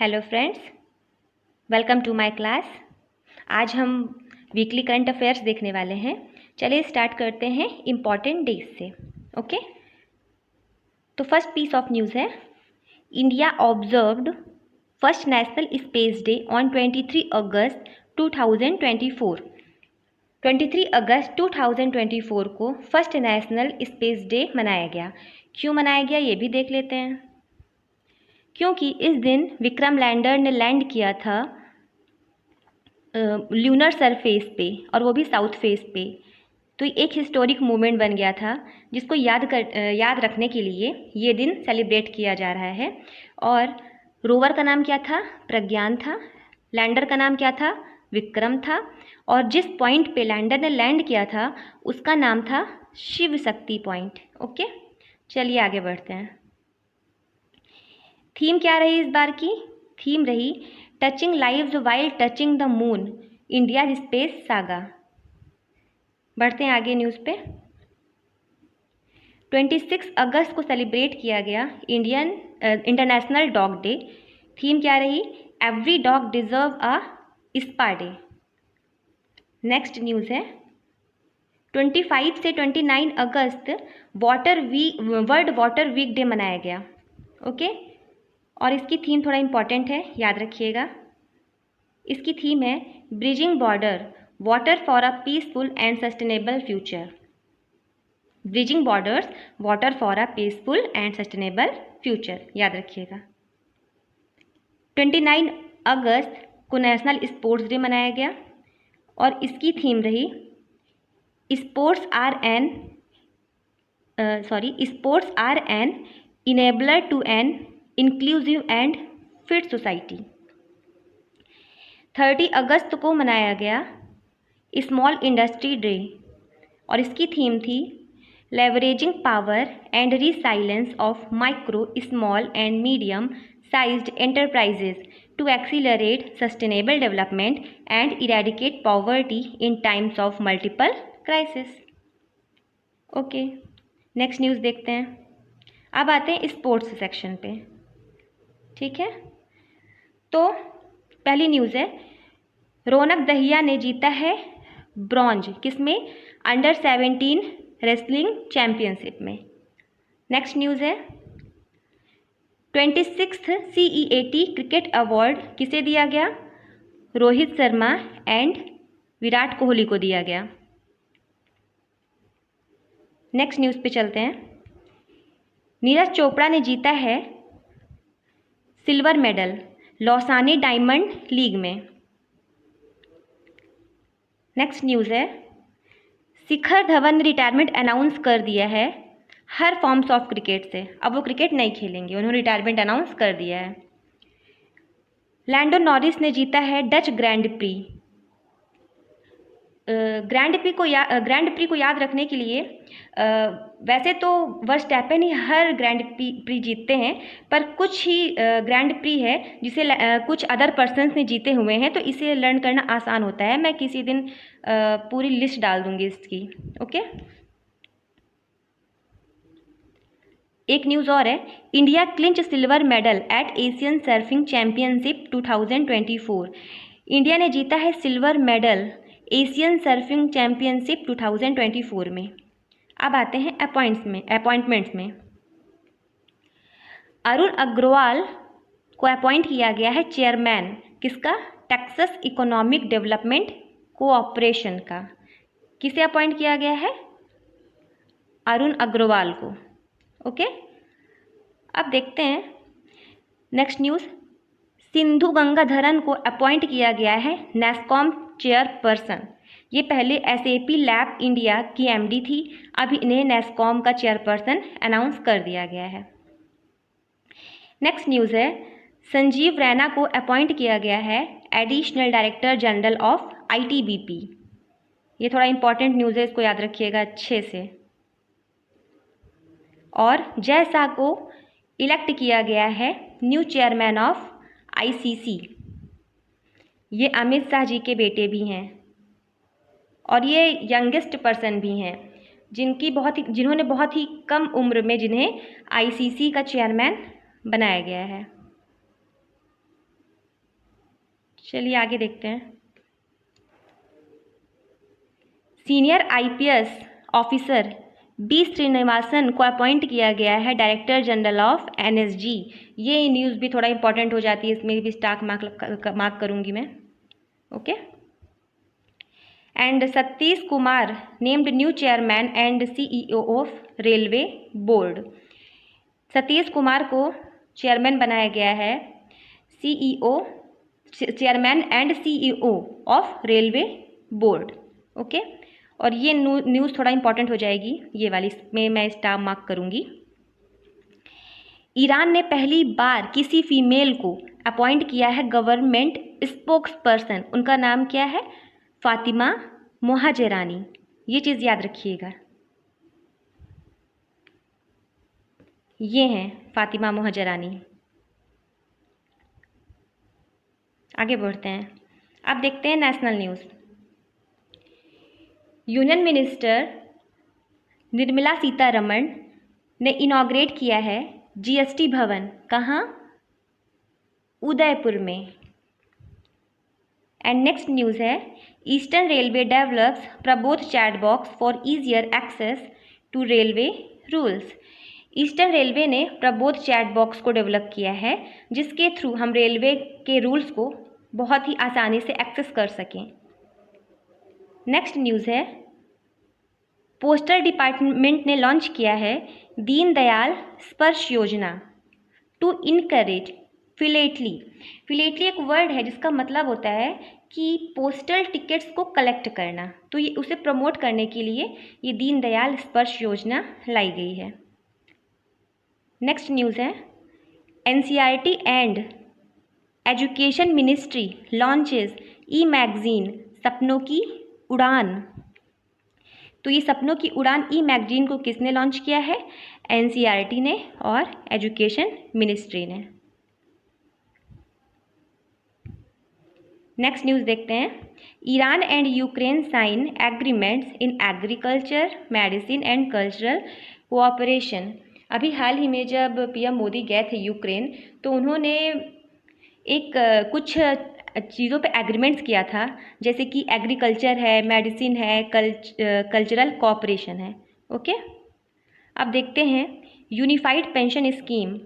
Hello friends, welcome to my class. आज हम weekly current affairs देखने वाले हैं। चलिए स्टार्ट करते हैं इम्पॉर्टेंट डेज से। ओके, तो फर्स्ट पीस ऑफ न्यूज़ है, India observed first national space day on 23 अगस्त 2024। 23 अगस्त 2024 को फर्स्ट नेशनल स्पेस डे मनाया गया। क्यों मनाया गया ये भी देख लेते हैं। क्योंकि इस दिन विक्रम लैंडर ने लैंड किया था ल्यूनर सरफेस पे, और वो भी साउथ फेस पे। तो एक हिस्टोरिक मोमेंट बन गया था जिसको याद रखने के लिए ये दिन सेलिब्रेट किया जा रहा है। और रोवर का नाम क्या था? प्रज्ञान था। लैंडर का नाम क्या था? विक्रम था। और जिस पॉइंट पे लैंडर ने लैंड किया था उसका नाम था शिव शक्ति पॉइंट। ओके, चलिए आगे बढ़ते हैं। थीम क्या रही इस बार की? थीम रही touching lives while touching the moon, India space saga. बढ़ते हैं आगे न्यूज़ पे। 26 अगस्त को सेलिब्रेट किया गया इंटरनेशनल डॉग डे। थीम क्या रही? Every dog deserve a spa day. Next news है, 25 से 29 अगस्त वर्ल्ड वाटर वीक डे मनाया गया। ओके, और इसकी थीम थोड़ा इम्पॉर्टेंट है, याद रखिएगा। इसकी थीम है bridging border, water for a peaceful and sustainable future. Bridging borders, water for a peaceful and sustainable future, याद रखिएगा। 29 अगस्त को नेशनल स्पोर्ट्स डे मनाया गया और इसकी थीम रही sports are an enabler to an inclusive and fit society. 30 अगस्त को मनाया गया स्मॉल इंडस्ट्री डे और इसकी थीम थी leveraging power and resilience of micro, small and medium sized enterprises to accelerate sustainable development and eradicate poverty in times of multiple crisis. Okay, next news देखते हैं। अब आते हैं स्पोर्ट्स सेक्शन पे। ठीक है, तो पहली न्यूज़ है, रौनक दहिया ने जीता है ब्रॉन्ज, किसमें? अंडर 17 रेसलिंग चैंपियनशिप में। नेक्स्ट न्यूज़ है, 26th CEAT क्रिकेट अवार्ड किसे दिया गया? रोहित शर्मा एंड विराट कोहली को दिया गया। नेक्स्ट न्यूज़ पे चलते हैं। नीरज चोपड़ा ने जीता है सिल्वर मेडल लौसानी डायमंड लीग में। नेक्स्ट न्यूज़ है, शिखर धवन ने रिटायरमेंट अनाउंस कर दिया है हर फॉर्म्स ऑफ क्रिकेट से। अब वो क्रिकेट नहीं खेलेंगे, उन्होंने रिटायरमेंट अनाउंस कर दिया है। लैंडो नॉरिस ने जीता है Dutch grand pre. Grand pre को याद रखने के लिए वैसे तो वर्स्टैपेन ही हर ग्रैंड प्री जीतते हैं, पर कुछ ही ग्रैंड प्री है जिसे कुछ अदर पर्सन्स ने जीते हुए हैं, तो इसे लर्न करना आसान होता है। मैं किसी दिन पूरी लिस्ट डाल दूंगी इसकी। ओके, एक न्यूज़ और है, India clinch silver medal at Asian surfing championship 2024। India ने जीता है silver medal Asian surfing championship 2024 में। अब आते हैं अपॉइंटमेंट्स में। अरुण अग्रवाल को अपॉइंट किया गया है चेयरमैन, किसका? टेक्सास इकोनॉमिक डेवलपमेंट कोऑपरेशन का। किसे अपॉइंट किया गया है? अरुण अग्रवाल को। ओके, अब देखते हैं नेक्स्ट न्यूज़। सिंधु गंगाधरन को अपॉइंट किया गया है नेस्कॉम चेयरपर्सन। ये पहले SAP लैब इंडिया की MD थी, अब इन्हें नेस्कॉम का चेयरपर्सन अनाउंस कर दिया गया है। नेक्स्ट न्यूज़ है, संजीव रैना को अपॉइंट किया गया है additional director general of ITBP। ये थोड़ा इंपॉर्टेंट न्यूज़ है, इसको याद रखिएगा अच्छे से। और जय शाह को इलेक्ट किया गया है न्यू चेयरमैन ऑफ ICC। ये अमित शाह जी के बेटे भी हैं और ये यंगेस्ट पर्सन भी हैं जिन्होंने बहुत ही कम उम्र में जिन्हें ICC का चेयरमैन बनाया गया है। चलिए आगे देखते हैं। Senior IPS officer B Srinivasan को अपॉइंट किया गया है डायरेक्टर जनरल ऑफ एनएसजी। ये न्यूज़ भी थोड़ा इंपॉर्टेंट हो जाती है, इसमें भी स्टार मार्क करूँगी मैं। Okay. And Satish Kumar named new chairman and CEO of railway board. Satish Kumar को चेयरमैन बनाया गया है, CEO chairman and CEO of railway board. Okay. और ये न्यूज़ थोड़ा इंपॉर्टेंट हो जाएगी, ये वाली, इसमें मैं स्टार मार्क करूँगी। ईरान ने पहली बार किसी फीमेल को अपॉइंट किया है गवर्नमेंट स्पोक्स पर्सन। उनका नाम क्या है? फातिमा मोहाजेरानी। ये चीज़ याद रखिएगा, ये हैं फातिमा मोहाजेरानी। आगे बढ़ते हैं। अब देखते हैं national news. Union minister Nirmala Sitharaman ने इनॉग्रेट किया है जीएसटी भवन। कहाँ? उदयपुर में। एंड नेक्स्ट न्यूज़ है, eastern railway develops Prabodh chat box for easier access to railway rules. Eastern railway ने प्रबोध चैट बॉक्स को डेवलप किया है, जिसके थ्रू हम रेलवे के रूल्स को बहुत ही आसानी से एक्सेस कर सकें। नेक्स्ट न्यूज़ है, पोस्टल डिपार्टमेंट ने लॉन्च किया है दीनदयाल स्पर्श योजना टू इनकरेज फिलेटली। फिलेटली एक वर्ड है जिसका मतलब होता है कि पोस्टल टिकट्स को कलेक्ट करना, तो ये उसे प्रमोट करने के लिए ये दीनदयाल स्पर्श योजना लाई गई है। नेक्स्ट न्यूज़ है, NCERT and education ministry launches e magazine सपनों की उड़ान। तो ये सपनों की उड़ान ई मैगजीन को किसने लॉन्च किया है? एनसीईआरटी ने और एजुकेशन मिनिस्ट्री ने। नेक्स्ट न्यूज़ देखते हैं, Iran and Ukraine sign agreements in agriculture, medicine and cultural cooperation. अभी हाल ही में जब पीएम मोदी गए थे यूक्रेन, तो उन्होंने एक कुछ चीज़ों पे एग्रीमेंट्स किया था, जैसे कि एग्रीकल्चर है, मेडिसिन है, कल्चरल कोऑपरेशन है। ओके। अब देखते हैं, यूनिफाइड पेंशन स्कीम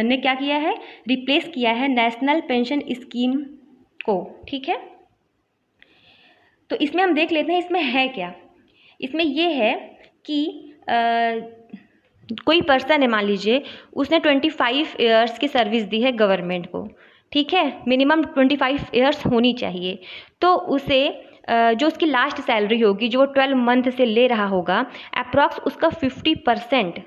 ने क्या किया है? रिप्लेस किया है नेशनल पेंशन स्कीम को। ठीक है, तो इसमें हम देख लेते हैं इसमें है क्या। इसमें ये है कि कोई पर्सन है, मान लीजिए उसने 25 ईयर्स की सर्विस दी है गवर्नमेंट को, ठीक है, मिनिमम 25 ईयर्स होनी चाहिए, तो उसे जो उसकी लास्ट सैलरी होगी, जो 12 मंथ से ले रहा होगा, अप्रॉक्स उसका 50%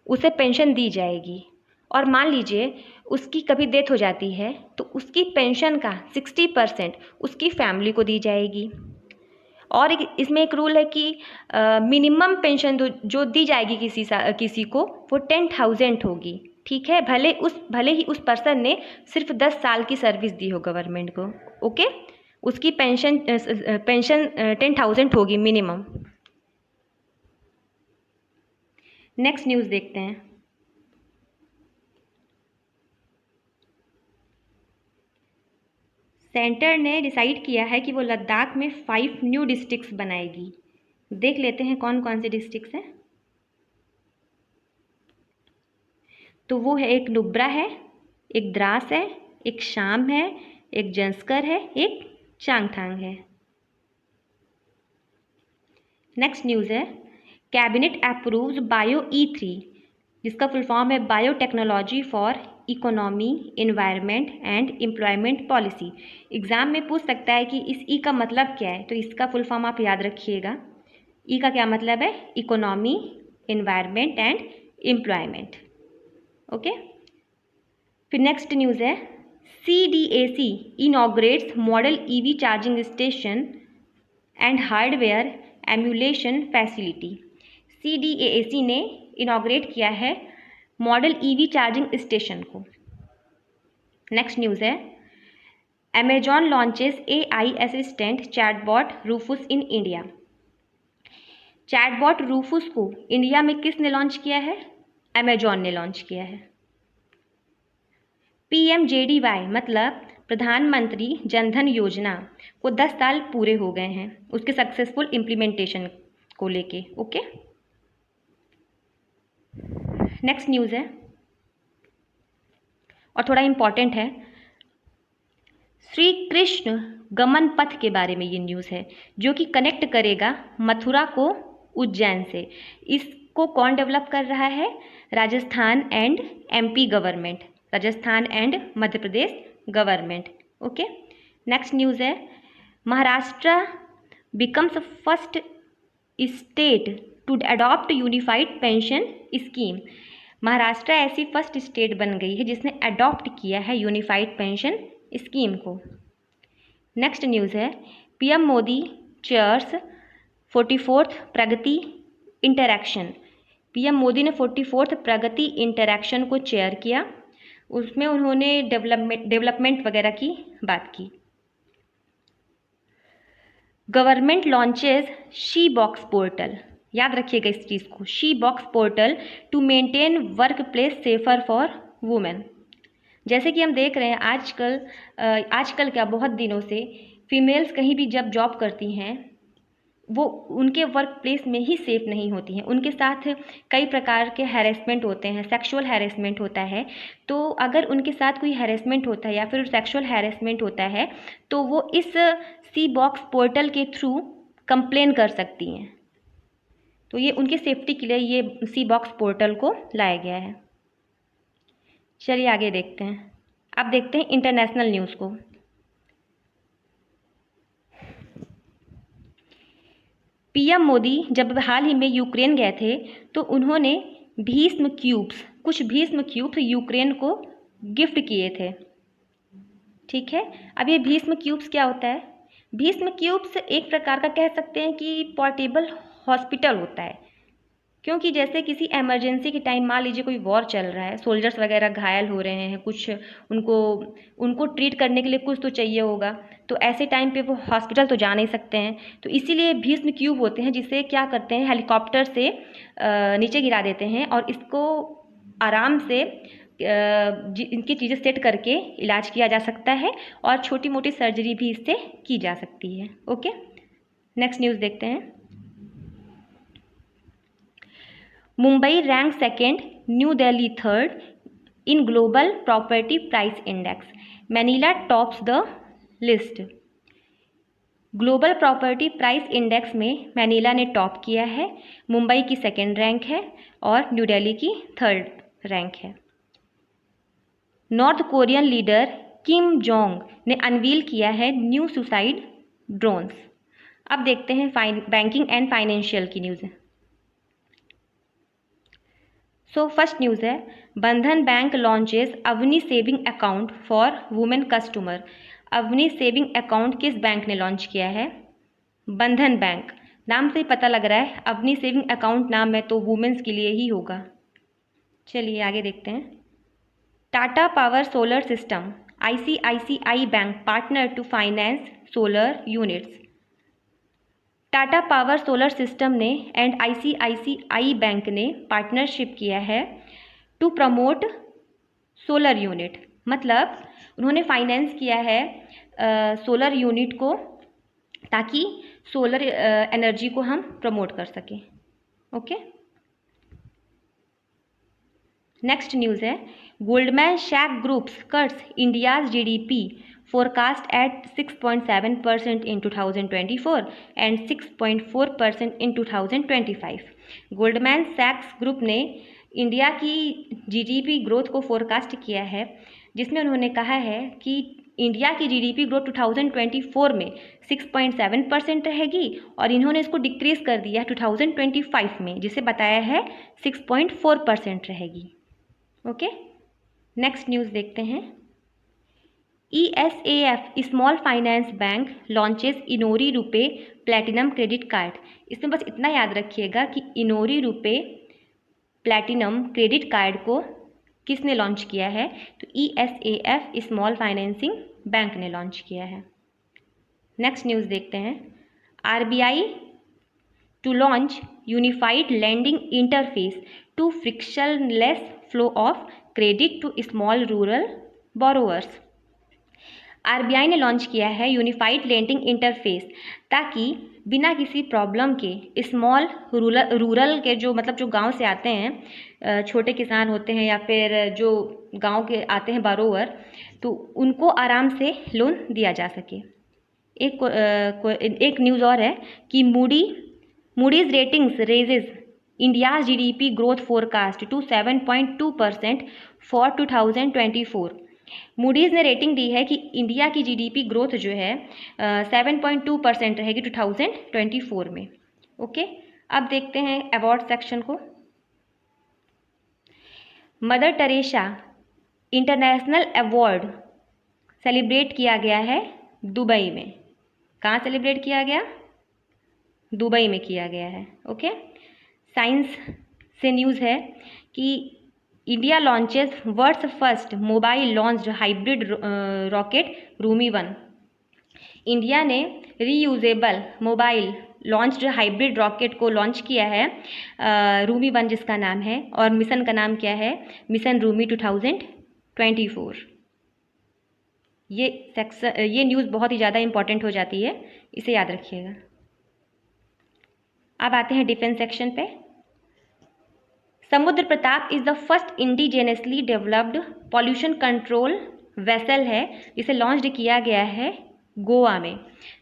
उसे पेंशन दी जाएगी। और मान लीजिए उसकी कभी डेथ हो जाती है, तो उसकी पेंशन का 60% उसकी फैमिली को दी जाएगी। और इसमें एक रूल है कि मिनिमम पेंशन जो दी जाएगी किसी को, वो 10,000 होगी। ठीक है, भले ही उस पर्सन ने सिर्फ 10 साल की सर्विस दी हो गवर्नमेंट को। ओके, उसकी पेंशन 10,000 होगी मिनिमम। नेक्स्ट न्यूज़ देखते हैं, सेंटर ने डिसाइड किया है कि वो लद्दाख में 5 न्यू डिस्ट्रिक्ट्स बनाएगी। देख लेते हैं कौन कौन से डिस्ट्रिक्ट्स हैं। तो वो है, एक नुब्रा है, एक द्रास है, एक शाम है, एक जंस्कर है, एक चांगथांग है। नेक्स्ट न्यूज़ है, कैबिनेट अप्रूव्स बायो E3, जिसका फुल फॉर्म है biotechnology for economy, environment and employment policy. Exam में पूछ सकता है कि इस ई का मतलब क्या है, तो इसका फुल फॉर्म आप याद रखिएगा। ई का क्या मतलब है? Economy, environment and employment. Okay. फिर नेक्स्ट न्यूज़ है, CDAC inaugurates model EV charging station and hardware emulation facility. CDAC ने इनॉग्रेट किया है मॉडल EV चार्जिंग स्टेशन को। नेक्स्ट न्यूज़ है, Amazon launches AI assistant chatbot रूफुस in India. Chatbot रूफुस को India में किसने लॉन्च किया है? अमेजॉन ने लॉन्च किया है। PMJDY मतलब प्रधानमंत्री जनधन योजना को 10 साल पूरे हो गए हैं उसके सक्सेसफुल इम्प्लीमेंटेशन को लेके। ओके, नेक्स्ट न्यूज़ है और थोड़ा इम्पॉर्टेंट है। श्री कृष्ण गमन पथ के बारे में ये न्यूज़ है, जो कि कनेक्ट करेगा मथुरा को उज्जैन से। इसको कौन डेवलप कर रहा है? Rajasthan and MP government, Rajasthan and Madhya Pradesh government. Okay, next news है, Maharashtra becomes first state to adopt unified pension scheme. Maharashtra ऐसी फर्स्ट स्टेट बन गई है जिसने अडॉप्ट किया है यूनिफाइड पेंशन स्कीम को। नेक्स्ट न्यूज़ है, पीएम मोदी चेयर्स 44th प्रगति इंटरैक्शन। पीएम मोदी ने 44th प्रगति इंटरैक्शन को चेयर किया, उसमें उन्होंने डेवलपमेंट वगैरह की बात की। Government launches she box portal, याद रखिएगा इस चीज़ को, she box portal to maintain work place safer for women. जैसे कि हम देख रहे हैं आजकल क्या बहुत दिनों से फीमेल्स कहीं भी जब जॉब करती हैं वो उनके वर्क प्लेस में ही सेफ़ नहीं होती हैं, उनके साथ कई प्रकार के हैरेसमेंट होते हैं, सेक्सुअल हैरेसमेंट होता है। तो अगर उनके साथ कोई हैरेसमेंट होता है या फिर सेक्सुअल हैरेसमेंट होता है तो वो इस सी बॉक्स पोर्टल के थ्रू कंप्लेन कर सकती हैं। तो ये उनकी सेफ्टी के लिए ये सी बॉक्स पोर्टल को लाया गया है। चलिए आगे देखते हैं। अब देखते हैं इंटरनेशनल न्यूज़ को। पीएम मोदी जब हाल ही में यूक्रेन गए थे तो उन्होंने कुछ भीष्म क्यूब्स यूक्रेन को गिफ्ट किए थे। ठीक है, अब ये भीष्म क्यूब्स क्या होता है? भीष्म क्यूब्स एक प्रकार का कह सकते हैं कि पोर्टेबल हॉस्पिटल होता है, क्योंकि जैसे किसी इमरजेंसी के टाइम मान लीजिए कोई वॉर चल रहा है, सोल्जर्स वगैरह घायल हो रहे हैं, कुछ उनको ट्रीट करने के लिए कुछ तो चाहिए होगा, तो ऐसे टाइम पे वो हॉस्पिटल तो जा नहीं सकते हैं, तो इसीलिए भीष्म क्यूब होते हैं जिसे क्या करते हैं हेलीकॉप्टर से नीचे गिरा देते हैं और इसको आराम से इनकी चीज़ें सेट करके इलाज किया जा सकता है और छोटी मोटी सर्जरी भी इससे की जा सकती है। ओके, नेक्स्ट न्यूज़ देखते हैं। Mumbai rank second, New Delhi third in global property price index, Manila tops the list. Global property price index में मैनीला ने टॉप किया है, मुंबई की सेकेंड रैंक है और न्यू दिल्ली की थर्ड रैंक है। North Korean leader Kim Jong ने अनवील किया है न्यू सुसाइड ड्रोन्स। अब देखते हैं बैंकिंग एंड फाइनेंशियल की न्यूज़। सो फर्स्ट न्यूज़ है, Bandhan bank launches Avni saving account for women customer. Avni saving account किस बैंक ने लॉन्च किया है? बंधन बैंक। नाम से ही पता लग रहा है अवनी सेविंग अकाउंट नाम है तो वुमेन्स के लिए ही होगा। चलिए आगे देखते हैं। Tata power solar system ICICI bank partner to finance solar units. Tata power solar system ने एंड ICICI बैंक ने पार्टनरशिप किया है टू प्रमोट सोलर यूनिट, मतलब उन्होंने फाइनेंस किया है सोलर यूनिट को ताकि सोलर एनर्जी को हम प्रमोट कर सकें। ओके, नेक्स्ट न्यूज़ है, Goldman Sachs groups cuts India's GDP forecast at 6.7% in 2024 and 6.4% in 2025। Goldman सैक्स group ने इंडिया की GDP ग्रोथ को फोरकास्ट किया है, जिसमें उन्होंने कहा है कि इंडिया की GDP ग्रोथ 2024 में 6.7% रहेगी और इन्होंने इसको डिक्रीज कर दिया 2025 में, जिसे बताया है 6.4% रहेगी। ओके, नेक्स्ट न्यूज़ देखते हैं। ESAF small finance bank launches Inori RuPay platinum credit card. इसमें बस इतना याद रखिएगा कि Inori RuPay platinum credit card को किसने लॉन्च किया है? तो ESAF स्मॉल फाइनेंसिंग बैंक ने लॉन्च किया है। नेक्स्ट न्यूज़ देखते हैं। RBI to launch unified lending interface to frictionless flow of credit to small rural borrowers. RBI ने लॉन्च किया है यूनिफाइड लेंडिंग इंटरफेस, ताकि बिना किसी प्रॉब्लम के स्मॉल रूरल के जो मतलब जो गांव से आते हैं, छोटे किसान होते हैं या फिर जो गांव के आते हैं बारोवर, तो उनको आराम से लोन दिया जा सके। एक न्यूज़ और है कि Moody's ratings raises India's GDP growth forecast to 7.2% for 2024। Moody's ने रेटिंग दी है कि इंडिया की जीडीपी ग्रोथ जो है 7.2% रहेगी 2024 में। ओके, अब देखते हैं अवार्ड सेक्शन को। Mother Teresa international award celebrate किया गया है दुबई में। कहाँ सेलिब्रेट किया गया? दुबई में किया गया है। ओके, साइंस से न्यूज़ है कि India launches world's first mobile launched hybrid rocket Rhumi 1। India ने reusable mobile launched hybrid rocket को लॉन्च किया है, रूमी 1 जिसका नाम है, और मिशन का नाम क्या है? मिशन रूमी 2024। ये न्यूज़ बहुत ही ज़्यादा इंपॉर्टेंट हो जाती है, इसे याद रखिएगा। अब आते हैं डिफेंस सेक्शन पे। Samudra Pratap is the first indigenously developed pollution control vessel है, जिसे लॉन्च किया गया है गोवा में।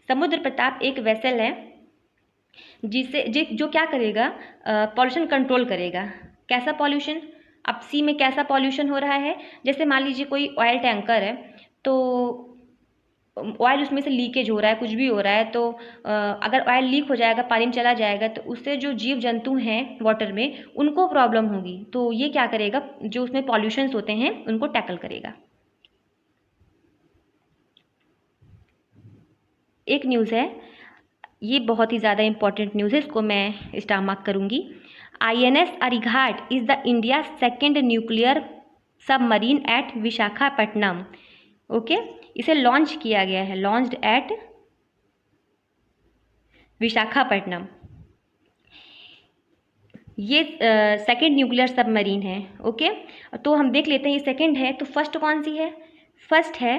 समुद्र प्रताप एक वेसल है जो क्या करेगा? पॉल्यूशन कंट्रोल करेगा। कैसा पॉल्यूशन? अब सी में कैसा पॉल्यूशन हो रहा है? जैसे मान लीजिए कोई ऑयल टैंकर है, तो ऑयल उसमें से लीकेज हो रहा है, कुछ भी हो रहा है, तो अगर ऑयल लीक हो जाएगा, पानी में चला जाएगा, तो उससे जो जीव जंतु हैं वाटर में, उनको प्रॉब्लम होगी। तो ये क्या करेगा? जो उसमें पॉल्यूशंस होते हैं उनको टैकल करेगा। एक न्यूज़ है, ये बहुत ही ज़्यादा इंपॉर्टेंट न्यूज़ है, इसको मैं स्टार मार्क करूँगी। INS Arighaat is the India second nuclear submarine at Visakhapatnam. Okay, इसे लॉन्च किया गया है, लॉन्च्ड एट विशाखापट्टनम। ये सेकेंड न्यूक्लियर सबमरीन है। ओके, तो हम देख लेते हैं ये सेकेंड है, तो फर्स्ट कौन सी है? फर्स्ट है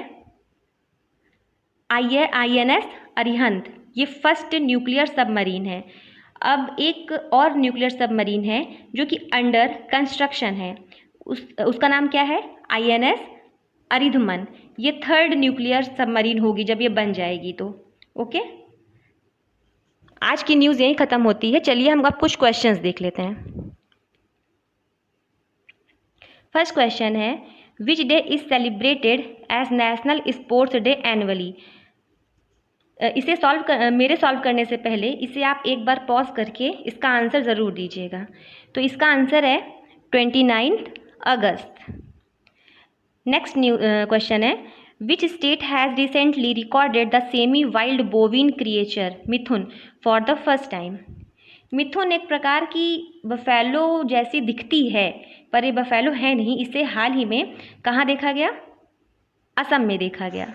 INS अरिहंत, ये फर्स्ट न्यूक्लियर सबमरीन है। अब एक और न्यूक्लियर सबमरीन है जो कि अंडर कंस्ट्रक्शन है, उसका नाम क्या है? INS अरिधमन। ये थर्ड न्यूक्लियर सबमरीन होगी जब ये बन जाएगी तो। ओके, आज की न्यूज़ यहीं ख़त्म होती है। चलिए हम अब कुछ क्वेश्चंस देख लेते हैं। फर्स्ट क्वेश्चन है, which day is celebrated as national sports day annually? इसे मेरे सॉल्व करने से पहले इसे आप एक बार पॉज करके इसका आंसर ज़रूर दीजिएगा। तो इसका आंसर है 29 अगस्त। नेक्स्ट क्वेश्चन है, which state has recently recorded the semi wild bovine creature mithun for the first time? Mithun एक प्रकार की बफेलो जैसी दिखती है, पर ये बफेलो है नहीं। इसे हाल ही में कहाँ देखा गया? असम में देखा गया।